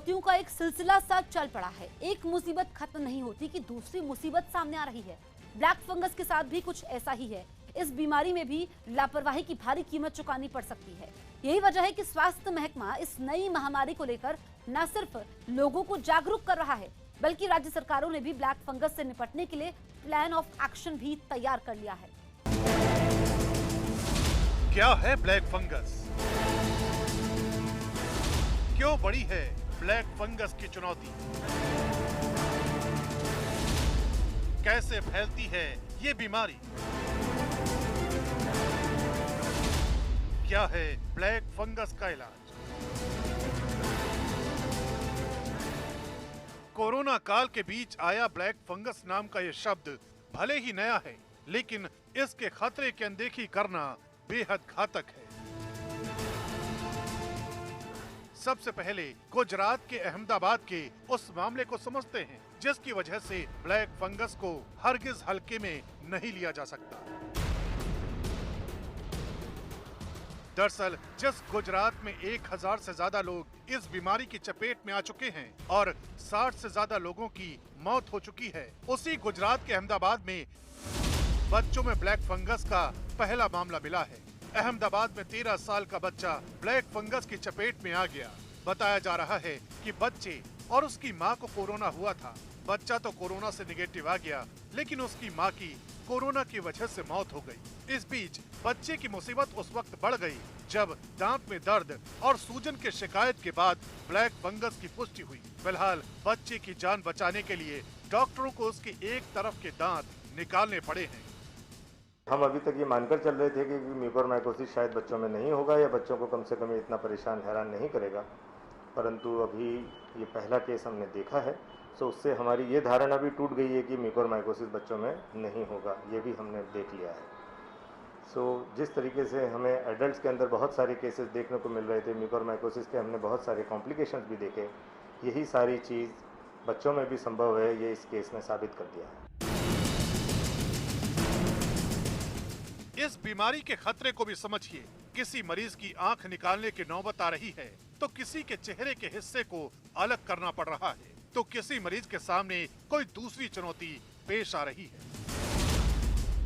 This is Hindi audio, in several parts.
मृत्युओं का एक सिलसिला सा चल पड़ा है। एक मुसीबत खत्म नहीं होती कि दूसरी मुसीबत सामने आ रही है। ब्लैक फंगस के साथ भी कुछ ऐसा ही है। इस बीमारी में भी लापरवाही की भारी कीमत चुकानी पड़ सकती है। यही वजह है कि स्वास्थ्य महकमा इस नई महामारी को लेकर न सिर्फ लोगों को जागरूक कर रहा है, बल्कि राज्य सरकारों ने भी ब्लैक फंगस से निपटने के लिए प्लान ऑफ एक्शन भी तैयार कर लिया है। क्या है ब्लैक फंगस? क्यों बड़ी है ब्लैक फंगस की चुनौती? कैसे फैलती है ये बीमारी? क्या है ब्लैक फंगस का इलाज? कोरोना काल के बीच आया ब्लैक फंगस नाम का ये शब्द भले ही नया है, लेकिन इसके खतरे की अनदेखी करना बेहद घातक है। सबसे पहले गुजरात के अहमदाबाद के उस मामले को समझते हैं जिसकी वजह से ब्लैक फंगस को हरगिज हल्के में नहीं लिया जा सकता। दरअसल जिस गुजरात में 1000 से ज्यादा लोग इस बीमारी की चपेट में आ चुके हैं और 60 से ज्यादा लोगों की मौत हो चुकी है, उसी गुजरात के अहमदाबाद में बच्चों में ब्लैक फंगस का पहला मामला मिला है। अहमदाबाद में 13 साल का बच्चा ब्लैक फंगस की चपेट में आ गया। बताया जा रहा है कि बच्चे और उसकी मां को कोरोना हुआ था। बच्चा तो कोरोना से निगेटिव आ गया, लेकिन उसकी मां की कोरोना की वजह से मौत हो गई। इस बीच बच्चे की मुसीबत उस वक्त बढ़ गई जब दांत में दर्द और सूजन की शिकायत के बाद ब्लैक फंगस की पुष्टि हुई। फिलहाल बच्चे की जान बचाने के लिए डॉक्टरों को उसके एक तरफ के दांत निकालने पड़े हैं। हम अभी तक ये मानकर चल रहे थे कि म्यूकोरमाइकोसिस शायद बच्चों में नहीं होगा या बच्चों को कम से कम इतना परेशान हैरान नहीं करेगा, परंतु अभी ये पहला केस हमने देखा है, तो उससे हमारी ये धारणा भी टूट गई है कि म्यूकोरमाइकोसिस बच्चों में नहीं होगा, ये भी हमने देख लिया है। जिस तरीके से हमें एडल्ट्स के अंदर बहुत सारे केसेस देखने को मिल रहे थे म्यूकोरमाइकोसिस के, हमने बहुत सारे कॉम्प्लिकेशंस भी देखे। यही सारी चीज़ बच्चों में भी संभव है, ये इस केस ने साबित कर दिया है। इस बीमारी के खतरे को भी समझिए। किसी मरीज की आंख निकालने की नौबत आ रही है तो किसी के चेहरे के हिस्से को अलग करना पड़ रहा है, तो किसी मरीज के सामने कोई दूसरी चुनौती पेश आ रही है।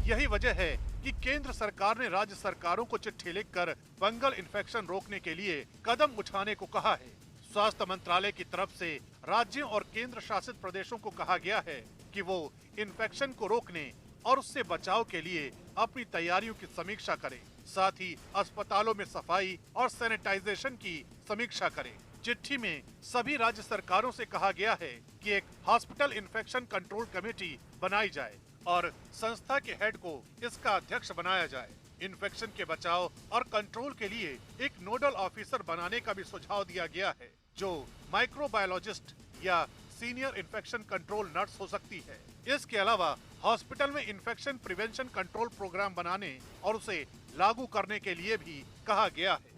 यही वजह है कि केंद्र सरकार ने राज्य सरकारों को चिट्ठी लिखकर फंगल इन्फेक्शन रोकने के लिए कदम उठाने को कहा है। स्वास्थ्य मंत्रालय की तरफ से राज्यों और केंद्र शासित प्रदेशों को कहा गया है कि वो इन्फेक्शन को रोकने और उससे बचाव के लिए अपनी तैयारियों की समीक्षा करें। साथ ही अस्पतालों में सफाई और सैनिटाइजेशन की समीक्षा करें। चिट्ठी में सभी राज्य सरकारों से कहा गया है कि एक हॉस्पिटल इन्फेक्शन कंट्रोल कमेटी बनाई जाए और संस्था के हेड को इसका अध्यक्ष बनाया जाए। इन्फेक्शन के बचाव और कंट्रोल के लिए एक नोडल ऑफिसर बनाने का भी सुझाव दिया गया है, जो माइक्रोबायोलॉजिस्ट या सीनियर इन्फेक्शन कंट्रोल नर्स हो सकती है। इसके अलावा हॉस्पिटल में इन्फेक्शन प्रिवेंशन कंट्रोल प्रोग्राम बनाने और उसे लागू करने के लिए भी कहा गया है।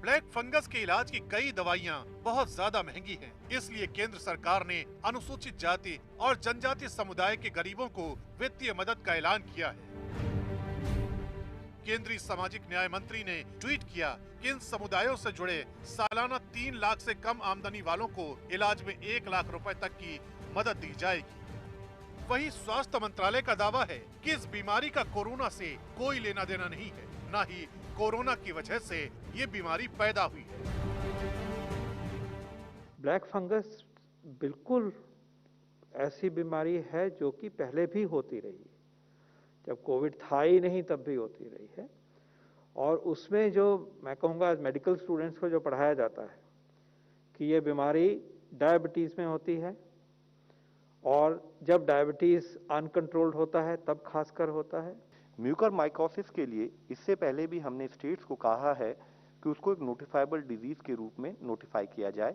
ब्लैक फंगस के इलाज की कई दवाइयां बहुत ज्यादा महंगी हैं, इसलिए केंद्र सरकार ने अनुसूचित जाति और जनजाति समुदाय के गरीबों को वित्तीय मदद का ऐलान किया है। केंद्रीय सामाजिक न्याय मंत्री ने ट्वीट किया कि इन समुदायों से जुड़े सालाना 3 लाख से कम आमदनी वालों को इलाज में 1 लाख रुपए तक की मदद दी जाएगी। वहीं स्वास्थ्य मंत्रालय का दावा है कि इस बीमारी का कोरोना से कोई लेना देना नहीं है, न ही कोरोना की वजह से ये बीमारी पैदा हुई है। ब्लैक फंगस बिल्कुल ऐसी बीमारी है जो कि पहले भी होती रही है, जब कोविड था ही नहीं तब भी होती रही है। और उसमें जो मैं कहूँगा मेडिकल स्टूडेंट्स को जो पढ़ाया जाता है कि ये बीमारी डायबिटीज़ में होती है, और जब डायबिटीज़ अनकंट्रोल्ड होता है तब खासकर होता है। म्यूकोरमाइकोसिस के लिए इससे पहले भी हमने स्टेट्स को कहा है कि उसको एक नोटिफाइबल डिजीज के रूप में नोटिफाई किया जाए।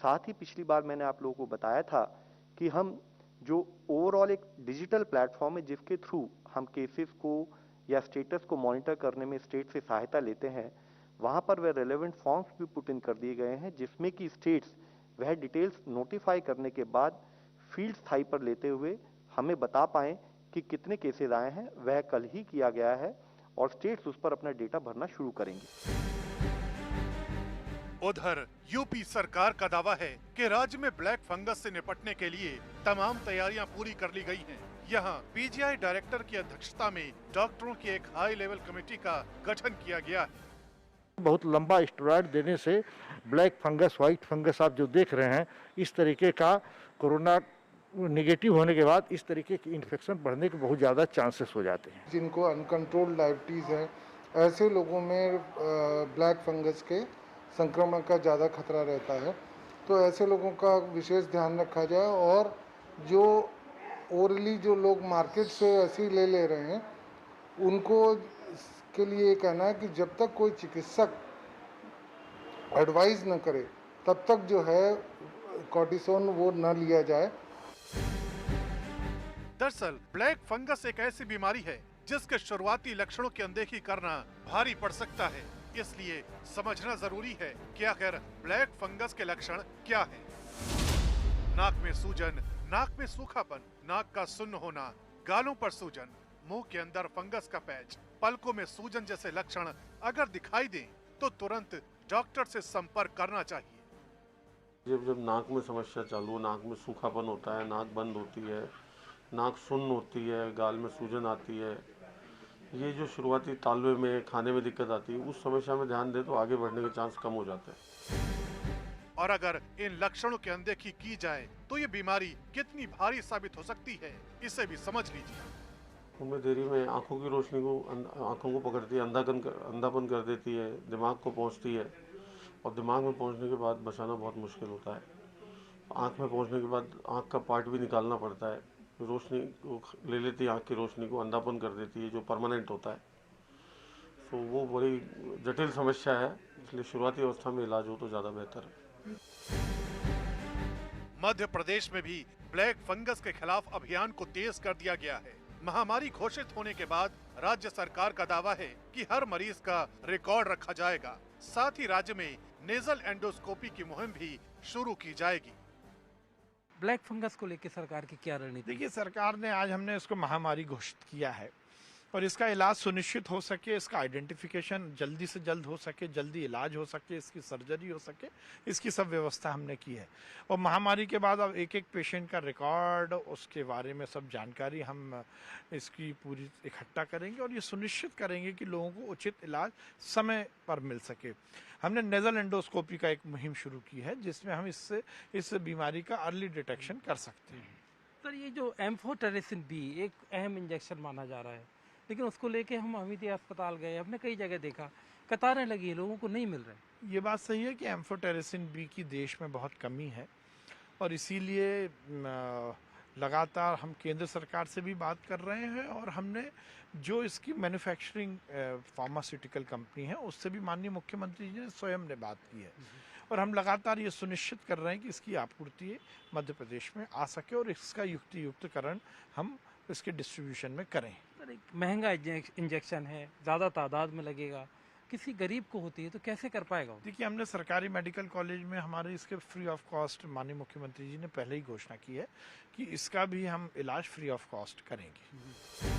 साथ ही पिछली बार मैंने आप लोगों को बताया था कि हम जो ओवरऑल एक डिजिटल प्लेटफॉर्म है जिसके थ्रू हम केसेस को या स्टेटस को मॉनिटर करने में स्टेट से सहायता लेते हैं, वहां पर वह रेलेवेंट फॉर्म्स भी पुट इन कर दिए गए हैं जिसमें कि स्टेट्स वह डिटेल्स नोटिफाई करने के बाद फील्ड स्थाई पर लेते हुए हमें बता पाएं कि कितने केसेस आए हैं। वह कल ही किया गया है और स्टेट्स उस पर अपना डेटा भरना शुरू करेंगे। उधर यूपी सरकार का दावा है कि राज्य में ब्लैक फंगस से निपटने के लिए तमाम तैयारियां पूरी कर ली गई हैं। यहाँ पीजीआई डायरेक्टर की अध्यक्षता में डॉक्टरों की एक हाई लेवल कमेटी का गठन किया गया है। बहुत लंबा स्टेरॉइड देने से ब्लैक फंगस, व्हाइट फंगस आप जो देख रहे हैं, इस तरीके का कोरोना नेगेटिव होने के बाद इस तरीके की इन्फेक्शन बढ़ने के बहुत ज़्यादा चांसेस हो जाते हैं। जिनको अनकंट्रोल्ड डायबिटीज़ है, ऐसे लोगों में ब्लैक फंगस के संक्रमण का ज़्यादा खतरा रहता है, तो ऐसे लोगों का विशेष ध्यान रखा जाए और जो ओरली जो लोग मार्केट से ऐसे ले रहे हैं उनको के लिए कहना है कि जब तक कोई चिकित्सक एडवाइस न करे तब तक जो है कॉर्टिसोन वो न लिया जाए। दरअसल ब्लैक फंगस एक ऐसी बीमारी है जिसके शुरुआती लक्षणों की अनदेखी करना भारी पड़ सकता है, इसलिए समझना जरूरी है कि आखिर ब्लैक फंगस के लक्षण क्या हैं। नाक में सूजन, नाक में सूखापन, नाक का सुन्न होना, गालों पर सूजन, मुंह के अंदर फंगस का पैच, पलकों में सूजन जैसे लक्षण अगर दिखाई दें तो तुरंत डॉक्टर से संपर्क करना चाहिए। जब नाक में समस्या चालू, नाक में सूखापन होता है, नाक बंद होती है, नाक सुन्न होती है, गाल में सूजन आती है, ये जो शुरुआती तालवे में खाने में दिक्कत आती है, उस समस्या में ध्यान दे तो आगे बढ़ने के चांस कम हो जाते हैं। और अगर इन लक्षणों की अनदेखी की जाए तो ये बीमारी कितनी भारी साबित हो सकती है, इसे भी समझ लीजिए। उनमें देरी में आंखों की रोशनी को, आंखों को पकड़ती है, अंधापन कर देती है, दिमाग को पहुंचती है और दिमाग में पहुंचने के बाद बचाना बहुत मुश्किल होता है। आंख में पहुंचने के बाद आंख का पार्ट भी निकालना पड़ता है, रोशनी को ले लेती है, आंख की रोशनी को अंधापन कर देती है जो परमानेंट होता है। तो वो बड़ी जटिल समस्या है, इसलिए शुरुआती अवस्था में इलाज हो तो ज़्यादा बेहतर है। मध्य प्रदेश में भी ब्लैक फंगस के खिलाफ अभियान को तेज कर दिया गया है। महामारी घोषित होने के बाद राज्य सरकार का दावा है कि हर मरीज का रिकॉर्ड रखा जाएगा। साथ ही राज्य में नेजल एंडोस्कोपी की मुहिम भी शुरू की जाएगी। ब्लैक फंगस को लेकर सरकार की क्या रणनीति? देखिए, सरकार ने आज हमने इसको महामारी घोषित किया है और इसका इलाज सुनिश्चित हो सके, इसका आइडेंटिफिकेशन जल्दी से जल्द हो सके, जल्दी इलाज हो सके, इसकी सर्जरी हो सके, इसकी सब व्यवस्था हमने की है। और महामारी के बाद अब एक एक पेशेंट का रिकॉर्ड, उसके बारे में सब जानकारी हम इसकी पूरी इकट्ठा करेंगे और ये सुनिश्चित करेंगे कि लोगों को उचित इलाज समय पर मिल सके। हमने नेजल एंडोस्कोपी का एक मुहिम शुरू की है जिसमें हम इस बीमारी का अर्ली डिटेक्शन कर सकते हैं। सर, ये जो एम्फोटेरेसिन बी एक अहम इंजेक्शन माना जा रहा है, लेकिन उसको लेके हम अमिती अस्पताल गए, हमने कई जगह देखा कतारें लगी, लोगों को नहीं मिल रहे। ये बात सही है कि एम्फोटेरेसिन बी की देश में बहुत कमी है और इसीलिए लगातार हम केंद्र सरकार से भी बात कर रहे हैं और हमने जो इसकी मैन्युफैक्चरिंग फार्मास्यूटिकल कंपनी है उससे भी माननीय मुख्यमंत्री जी ने स्वयं ने बात की है और हम लगातार ये सुनिश्चित कर रहे हैं कि इसकी आपूर्ति मध्य प्रदेश में आ सके और इसका युक्तिकरण हम इसके डिस्ट्रीब्यूशन में करें। सर, एक महंगा इंजेक्शन है, ज़्यादा तादाद में लगेगा, किसी गरीब को होती है तो कैसे कर पाएगा? देखिए, हमने सरकारी मेडिकल कॉलेज में हमारे इसके फ्री ऑफ कॉस्ट माननीय मुख्यमंत्री जी ने पहले ही घोषणा की है कि इसका भी हम इलाज फ्री ऑफ कॉस्ट करेंगे।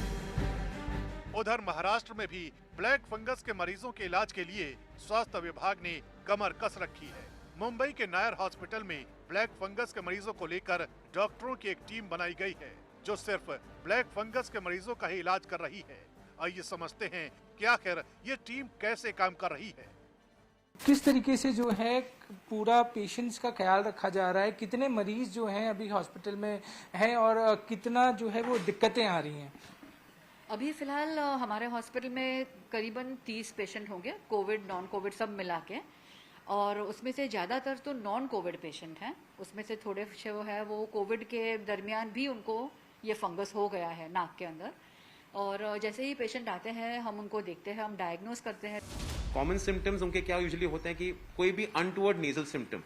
उधर महाराष्ट्र में भी ब्लैक फंगस के मरीजों के इलाज के लिए स्वास्थ्य विभाग ने कमर कस रखी है। मुंबई के नायर हॉस्पिटल में ब्लैक फंगस के मरीजों को लेकर डॉक्टरों की एक टीम बनाई गई है जो सिर्फ ब्लैक फंगस के मरीजों का ही इलाज कर रही है। आइए समझते हैं कि आखिर ये टीम कैसे काम कर रही है। किस तरीके से जो है पूरा पेशेंट्स का ख्याल रखा जा रहा है, कितने मरीज जो हैं अभी हॉस्पिटल में हैं और कितना जो है वो दिक्कतें आ रही हैं? अभी फिलहाल हमारे हॉस्पिटल में करीबन 30 पेशेंट होंगे, कोविड नॉन कोविड सब मिला के, और उसमें से ज़्यादातर तो नॉन कोविड पेशेंट हैं। उसमें से थोड़े जो है वो कोविड के दरमियान भी उनको ये फंगस हो गया है नाक के अंदर, और जैसे ही पेशेंट आते हैं हम उनको देखते हैं, हम डायग्नोस करते हैं। कॉमन सिम्टम्स उनके क्या यूजुअली होते हैं कि कोई भी अनटूवर्ड नेजल सिम्टम,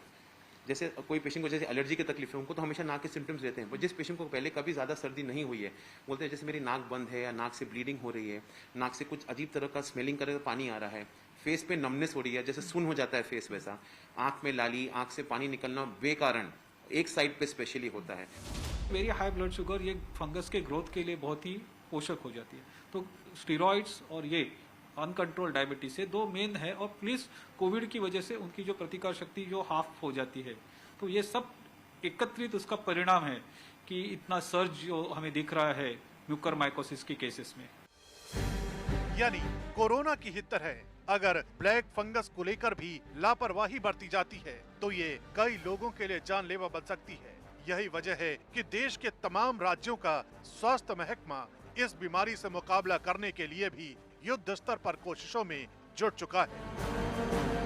जैसे कोई पेशेंट को जैसे एलर्जी की तकलीफ है उनको तो हमेशा नाक के सिम्टम्स रहते हैं, पर जिस पेशेंट को पहले कभी ज़्यादा सर्दी नहीं हुई है, बोलते हैं जैसे मेरी नाक बंद है या नाक से ब्लीडिंग हो रही है, नाक से कुछ अजीब तरह का स्मेलिंग कर पानी आ रहा है, फेस पे नमनेस हो रही है, जैसे सुन हो जाता है फेस वैसा, आँख में लाली, आँख से पानी निकलना बेकारण एक साइड पे स्पेशली होता है। वेरी हाई ब्लड शुगर ये फंगस के ग्रोथ के लिए बहुत ही पोषक हो जाती है, तो स्टेरॉइड्स और ये अनकंट्रोल डायबिटीज से, दो मेन है, और प्लस कोविड की वजह से उनकी जो प्रतिकार शक्ति जो हाफ हो जाती है। तो ये सब एकत्रित उसका परिणाम है कि इतना सर्ज जो हमें दिख रहा है म्यूकरमाइकोसिस के केसेस में। यानी कोरोना की ही तरह अगर ब्लैक फंगस को लेकर भी लापरवाही बरती जाती है तो ये कई लोगों के लिए जानलेवा बन सकती है। यही वजह है कि देश के तमाम राज्यों का स्वास्थ्य महकमा इस बीमारी से मुकाबला करने के लिए भी युद्ध स्तर पर कोशिशों में जुट चुका है।